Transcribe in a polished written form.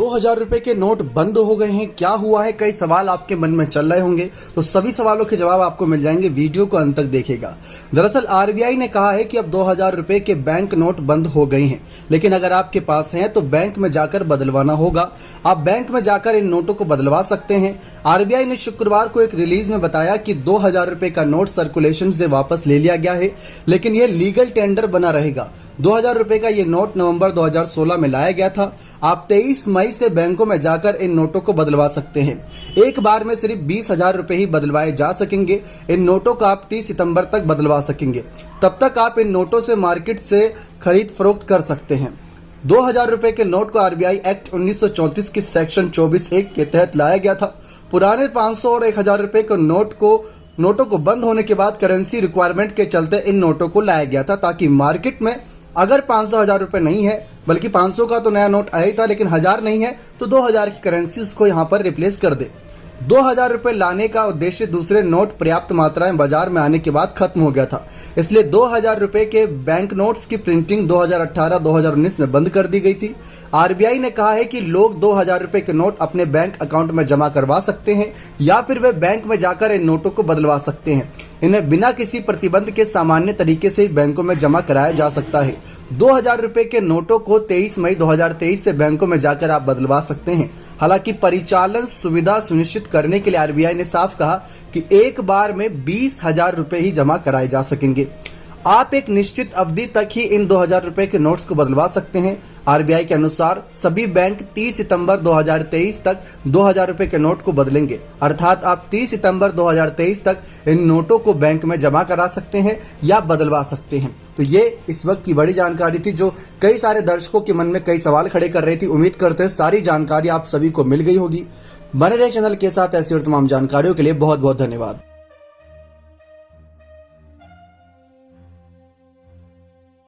2000 रुपए के नोट बंद हो गए हैं, क्या हुआ है? कई सवाल आपके मन में चल रहे होंगे, तो सभी सवालों के जवाब आपको मिल जाएंगे। वीडियो को अंत तक देखिएगा। दरअसल आरबीआई ने कहा है कि अब 2000 रुपए के बैंक नोट बंद हो गए हैं, लेकिन अगर आपके पास हैं तो बैंक में जाकर बदलवाना होगा। आप बैंक में जाकर इन नोटों को बदलवा सकते हैं। आरबीआई ने शुक्रवार को एक रिलीज में बताया कि 2000 रुपए का नोट सर्कुलेशन से वापस ले लिया गया है, लेकिन यह लीगल टेंडर बना रहेगा। 2000 रुपए का ये नोट नवंबर 2016 में लाया गया था। आप 23 मई से बैंकों में जाकर इन नोटों को बदलवा सकते हैं। एक बार में सिर्फ 20,000 रुपए ही बदलवाए जा सकेंगे। इन नोटों को आप 30 सितंबर तक बदलवा सकेंगे। तब तक आप इन नोटों से मार्केट से खरीद फरोख्त कर सकते हैं। 2000 रुपए के नोट को आरबीआई एक्ट 1934 की सेक्शन 24(1) के तहत लाया गया था। पुराने 500 और 1000 रुपए के नोटों को बंद होने के बाद करेंसी रिक्वायरमेंट के चलते इन नोटों को लाया गया था, ताकि मार्केट में अगर 500,000 रुपए नहीं है, बल्कि 500 का तो नया नोट आया ही था, लेकिन 1000 नहीं है, तो 2000 की करेंसी उसको यहाँ पर रिप्लेस कर दे। 2000 रुपए लाने का उद्देश्य दूसरे नोट पर्याप्त मात्रा में बाजार में आने के बाद खत्म हो गया था। इसलिए 2000 रुपए के बैंक नोट्स की प्रिंटिंग 2018-2019 में बंद कर दी गई थी। आरबीआई ने कहा है कि लोग 2000 रुपए के नोट अपने बैंक अकाउंट में जमा करवा सकते हैं, या फिर वे बैंक में जाकर इन नोटों को बदलवा सकते हैं। इन्हें बिना किसी प्रतिबंध के सामान्य तरीके से बैंकों में जमा कराया जा सकता है। 2000 रुपए के नोटों को 23 मई 2023 से बैंकों में जाकर आप बदलवा सकते हैं। हालांकि परिचालन सुविधा सुनिश्चित करने के लिए आरबीआई ने साफ कहा कि एक बार में 20,000 रुपए ही जमा कराए जा सकेंगे। आप एक निश्चित अवधि तक ही इन 2000 रुपए के नोट्स को बदलवा सकते हैं। आरबीआई के अनुसार सभी बैंक 30 सितंबर 2023 तक 2000 रुपए के नोट को बदलेंगे, अर्थात आप 30 सितंबर 2023 तक इन नोटों को बैंक में जमा करा सकते हैं या बदलवा सकते हैं। तो ये इस वक्त की बड़ी जानकारी थी, जो कई सारे दर्शकों के मन में कई सवाल खड़े कर रही थी। उम्मीद करते हैं सारी जानकारी आप सभी को मिल गई होगी। बने रहे चैनल के साथ ऐसी और तमाम जानकारियों के लिए बहुत बहुत धन्यवाद।